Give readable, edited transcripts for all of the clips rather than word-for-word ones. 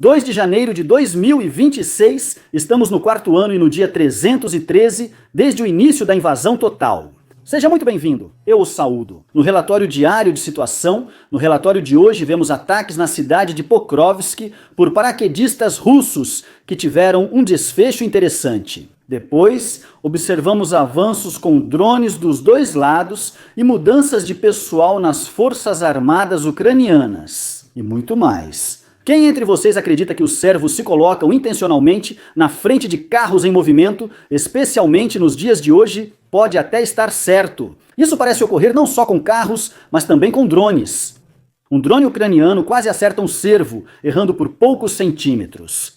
2 de janeiro de 2026, estamos no quarto ano e no dia 313, desde o início da invasão total. Seja muito bem-vindo, eu o saúdo. No relatório diário de situação, no relatório de hoje vemos ataques na cidade de Pokrovsk por paraquedistas russos que tiveram um desfecho interessante. Depois, observamos avanços com drones dos dois lados e mudanças de pessoal nas forças armadas ucranianas. E muito mais. Quem entre vocês acredita que os servos se colocam intencionalmente na frente de carros em movimento, especialmente nos dias de hoje, pode até estar certo. Isso parece ocorrer não só com carros, mas também com drones. Um drone ucraniano quase acerta um cervo, errando por poucos centímetros.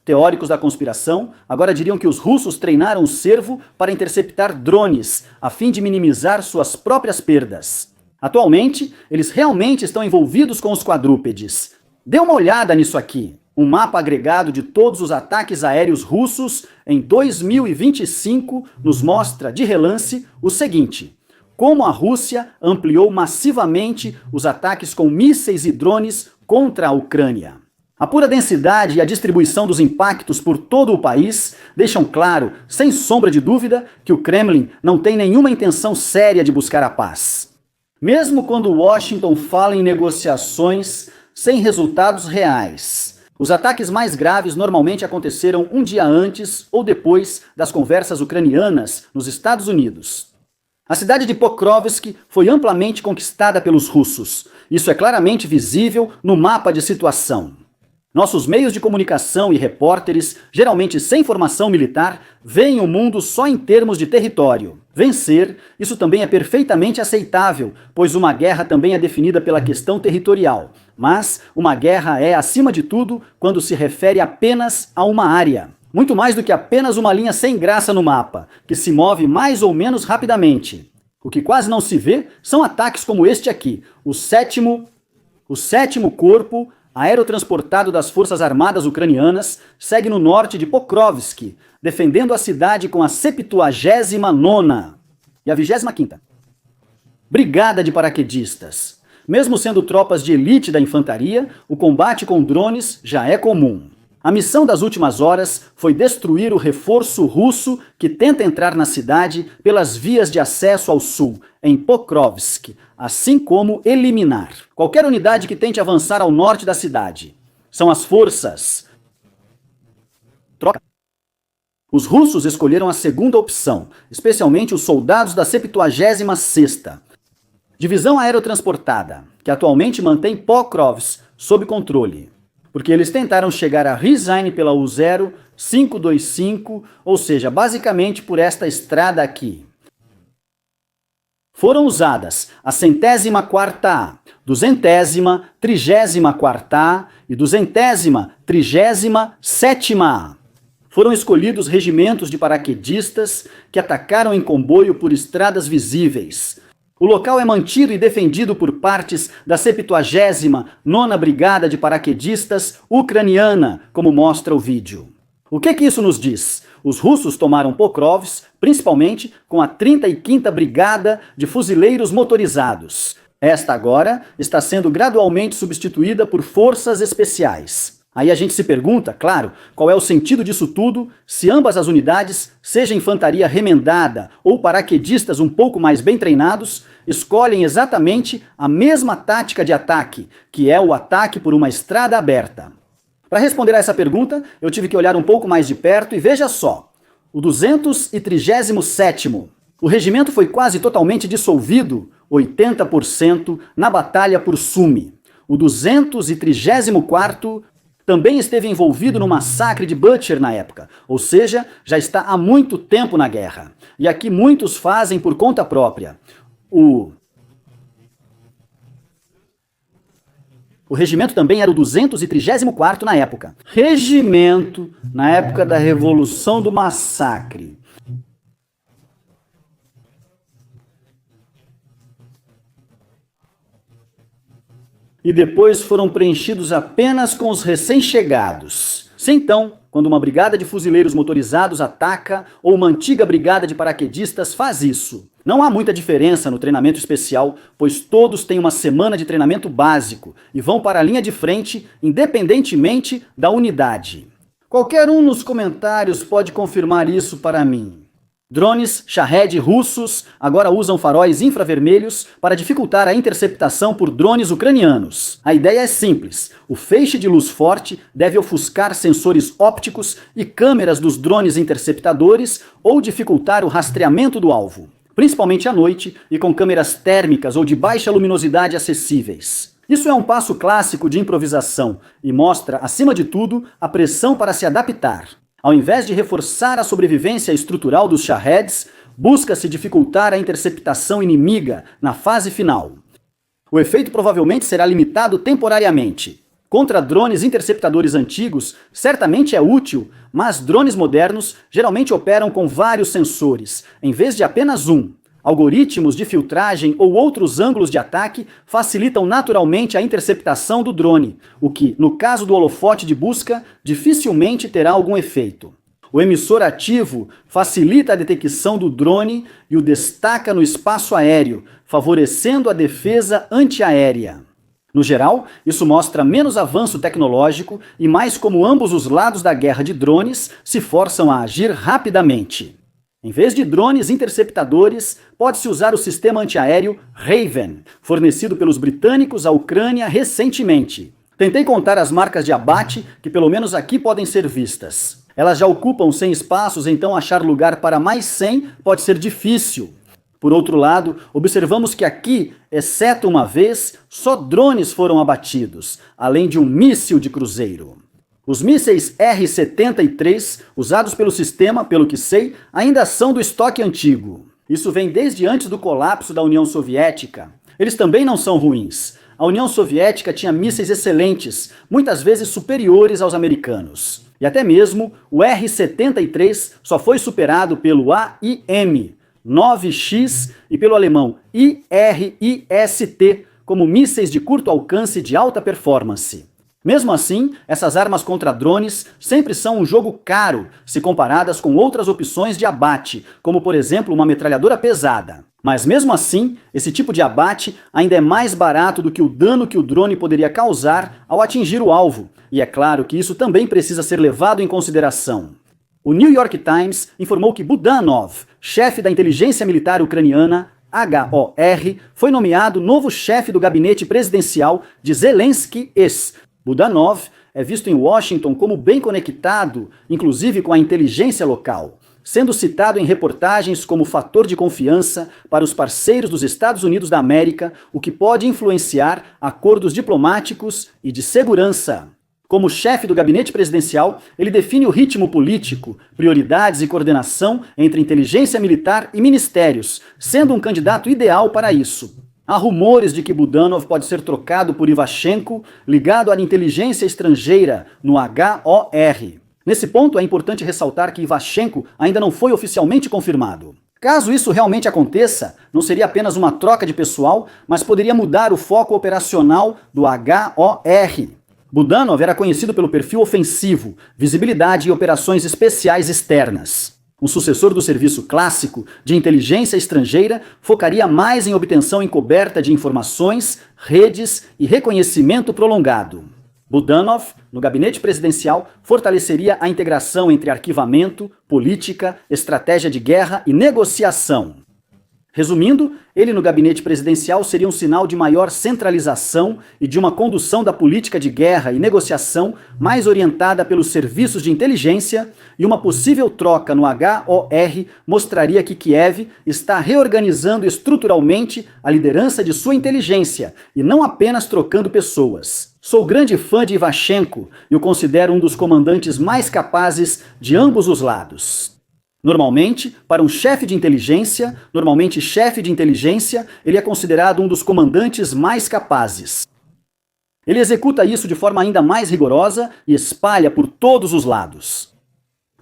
Teóricos da conspiração agora diriam que os russos treinaram o cervo para interceptar drones, a fim de minimizar suas próprias perdas. Atualmente, eles realmente estão envolvidos com os quadrúpedes. Dê uma olhada nisso aqui. Um mapa agregado de todos os ataques aéreos russos em 2025 nos mostra de relance o seguinte: como a Rússia ampliou massivamente os ataques com mísseis e drones contra a Ucrânia. A pura densidade e a distribuição dos impactos por todo o país deixam claro, sem sombra de dúvida, que o Kremlin não tem nenhuma intenção séria de buscar a paz. Mesmo quando Washington fala em negociações sem resultados reais. Os ataques mais graves normalmente aconteceram um dia antes ou depois das conversas ucranianas nos Estados Unidos. A cidade de Pokrovsk foi amplamente conquistada pelos russos. Isso é claramente visível no mapa de situação. Nossos meios de comunicação e repórteres, geralmente sem formação militar, veem o mundo só em termos de território. Vencer, isso também é perfeitamente aceitável, pois uma guerra também é definida pela questão territorial. Mas uma guerra é, acima de tudo, quando se refere apenas a uma área. Muito mais do que apenas uma linha sem graça no mapa, que se move mais ou menos rapidamente. O que quase não se vê são ataques como este aqui, o sétimo corpo aerotransportado das Forças Armadas Ucranianas segue no norte de Pokrovsk, defendendo a cidade com a 79ª e a 25ª Brigada de Paraquedistas. Mesmo sendo tropas de elite da infantaria, o combate com drones já é comum. A missão das últimas horas foi destruir o reforço russo que tenta entrar na cidade pelas vias de acesso ao sul, em Pokrovsk, assim como eliminar qualquer unidade que tente avançar ao norte da cidade. São as forças. Troca. Os russos escolheram a segunda opção, especialmente os soldados da 76ª Divisão Aerotransportada, que atualmente mantém Pokrovsk sob controle. Porque eles tentaram chegar a Ryazan pela U-0525, ou seja, basicamente por esta estrada aqui. Foram usadas a 104ª, 200ª, 34ª e 237ª. Foram escolhidos regimentos de paraquedistas que atacaram em comboio por estradas visíveis. O local é mantido e defendido por partes da 79ª Brigada de Paraquedistas ucraniana, como mostra o vídeo. O que isso nos diz? Os russos tomaram Pokrovsk, principalmente com a 35ª Brigada de Fuzileiros Motorizados. Esta agora está sendo gradualmente substituída por forças especiais. Aí a gente se pergunta, claro, qual é o sentido disso tudo se ambas as unidades, seja infantaria remendada ou paraquedistas um pouco mais bem treinados, escolhem exatamente a mesma tática de ataque, que é o ataque por uma estrada aberta. Para responder a essa pergunta, eu tive que olhar um pouco mais de perto e veja só, o 237º. O regimento foi quase totalmente dissolvido, 80%, na batalha por Sumy. O 234º também esteve envolvido no massacre de Butcher na época, ou seja, já está há muito tempo na guerra. E aqui muitos fazem por conta própria. O regimento também era o 234º na época. Regimento na época da Revolução do Massacre. E depois foram preenchidos apenas com os recém-chegados. Se então, quando uma brigada de fuzileiros motorizados ataca ou uma antiga brigada de paraquedistas faz isso. Não há muita diferença no treinamento especial, pois todos têm uma semana de treinamento básico e vão para a linha de frente, independentemente da unidade. Qualquer um nos comentários pode confirmar isso para mim. Drones Shahed russos agora usam faróis infravermelhos para dificultar a interceptação por drones ucranianos. A ideia é simples: o feixe de luz forte deve ofuscar sensores ópticos e câmeras dos drones interceptadores ou dificultar o rastreamento do alvo, principalmente à noite e com câmeras térmicas ou de baixa luminosidade acessíveis. Isso é um passo clássico de improvisação e mostra, acima de tudo, a pressão para se adaptar. Ao invés de reforçar a sobrevivência estrutural dos Shaheds, busca-se dificultar a interceptação inimiga na fase final. O efeito provavelmente será limitado temporariamente. Contra drones interceptadores antigos, certamente é útil, mas drones modernos geralmente operam com vários sensores, em vez de apenas um. Algoritmos de filtragem ou outros ângulos de ataque facilitam naturalmente a interceptação do drone, o que, no caso do holofote de busca, dificilmente terá algum efeito. O emissor ativo facilita a detecção do drone e o destaca no espaço aéreo, favorecendo a defesa antiaérea. No geral, isso mostra menos avanço tecnológico e mais como ambos os lados da guerra de drones se forçam a agir rapidamente. Em vez de drones interceptadores, pode-se usar o sistema antiaéreo Raven, fornecido pelos britânicos à Ucrânia recentemente. Tentei contar as marcas de abate que pelo menos aqui podem ser vistas. Elas já ocupam 100 espaços, então achar lugar para mais 100 pode ser difícil. Por outro lado, observamos que aqui, exceto uma vez, só drones foram abatidos, além de um míssil de cruzeiro. Os mísseis R-73, usados pelo sistema, pelo que sei, ainda são do estoque antigo. Isso vem desde antes do colapso da União Soviética. Eles também não são ruins. A União Soviética tinha mísseis excelentes, muitas vezes superiores aos americanos. E até mesmo o R-73 só foi superado pelo AIM-9X e pelo alemão IRIS-T como mísseis de curto alcance de alta performance. Mesmo assim, essas armas contra drones sempre são um jogo caro se comparadas com outras opções de abate, como por exemplo uma metralhadora pesada. Mas mesmo assim, esse tipo de abate ainda é mais barato do que o dano que o drone poderia causar ao atingir o alvo, e é claro que isso também precisa ser levado em consideração. O New York Times informou que Budanov, chefe da inteligência militar ucraniana, HOR, foi nomeado novo chefe do gabinete presidencial de Zelensky. Budanov é visto em Washington como bem conectado, inclusive com a inteligência local, sendo citado em reportagens como fator de confiança para os parceiros dos Estados Unidos da América, o que pode influenciar acordos diplomáticos e de segurança. Como chefe do gabinete presidencial, ele define o ritmo político, prioridades e coordenação entre inteligência militar e ministérios, sendo um candidato ideal para isso. Há rumores de que Budanov pode ser trocado por Ivashenko, ligado à inteligência estrangeira no HOR. Nesse ponto, é importante ressaltar que Ivashenko ainda não foi oficialmente confirmado. Caso isso realmente aconteça, não seria apenas uma troca de pessoal, mas poderia mudar o foco operacional do HOR. Budanov era conhecido pelo perfil ofensivo, visibilidade e operações especiais externas. Um sucessor do serviço clássico de inteligência estrangeira focaria mais em obtenção encoberta de informações, redes e reconhecimento prolongado. Budanov, no gabinete presidencial, fortaleceria a integração entre arquivamento, política, estratégia de guerra e negociação. Resumindo, ele no gabinete presidencial seria um sinal de maior centralização e de uma condução da política de guerra e negociação mais orientada pelos serviços de inteligência, e uma possível troca no HOR mostraria que Kiev está reorganizando estruturalmente a liderança de sua inteligência e não apenas trocando pessoas. Sou grande fã de Ivashenko e o considero um dos comandantes mais capazes de ambos os lados. Normalmente, para um chefe de inteligência, ele é considerado um dos comandantes mais capazes. Ele executa isso de forma ainda mais rigorosa e espalha por todos os lados.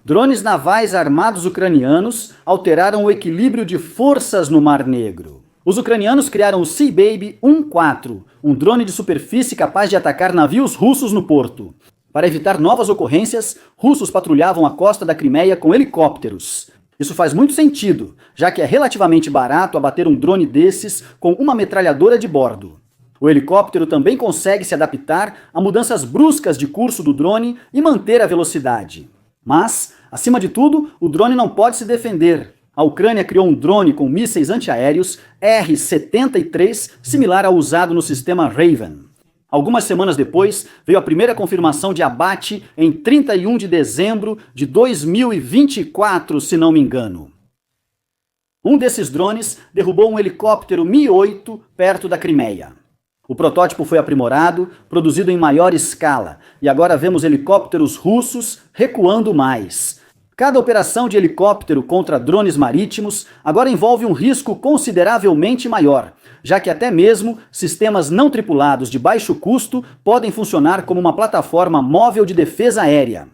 Drones navais armados ucranianos alteraram o equilíbrio de forças no Mar Negro. Os ucranianos criaram o Sea-Baby 1-4, um drone de superfície capaz de atacar navios russos no porto. Para evitar novas ocorrências, russos patrulhavam a costa da Crimeia com helicópteros. Isso faz muito sentido, já que é relativamente barato abater um drone desses com uma metralhadora de bordo. O helicóptero também consegue se adaptar a mudanças bruscas de curso do drone e manter a velocidade. Mas, acima de tudo, o drone não pode se defender. A Ucrânia criou um drone com mísseis antiaéreos R-73, similar ao usado no sistema Raven. Algumas semanas depois, veio a primeira confirmação de abate em 31 de dezembro de 2024, se não me engano. Um desses drones derrubou um helicóptero Mi-8 perto da Crimeia. O protótipo foi aprimorado, produzido em maior escala, e agora vemos helicópteros russos recuando mais. Cada operação de helicóptero contra drones marítimos agora envolve um risco consideravelmente maior, já que até mesmo sistemas não tripulados de baixo custo podem funcionar como uma plataforma móvel de defesa aérea.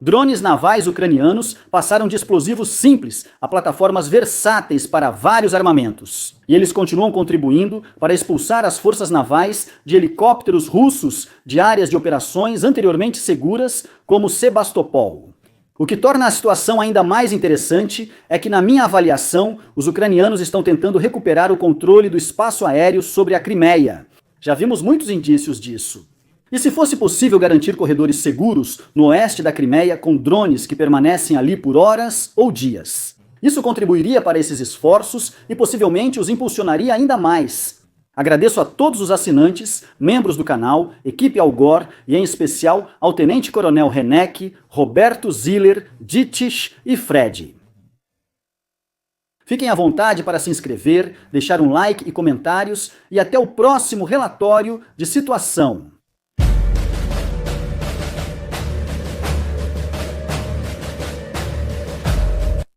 Drones navais ucranianos passaram de explosivos simples a plataformas versáteis para vários armamentos. E eles continuam contribuindo para expulsar as forças navais de helicópteros russos de áreas de operações anteriormente seguras, como Sebastopol. O que torna a situação ainda mais interessante é que, na minha avaliação, os ucranianos estão tentando recuperar o controle do espaço aéreo sobre a Crimeia. Já vimos muitos indícios disso. E se fosse possível garantir corredores seguros no oeste da Crimeia com drones que permanecem ali por horas ou dias? Isso contribuiria para esses esforços e possivelmente os impulsionaria ainda mais. Agradeço a todos os assinantes, membros do canal, equipe Algor e em especial ao Tenente Coronel Renek, Roberto Ziller, Ditich e Fred. Fiquem à vontade para se inscrever, deixar um like e comentários e até o próximo relatório de situação.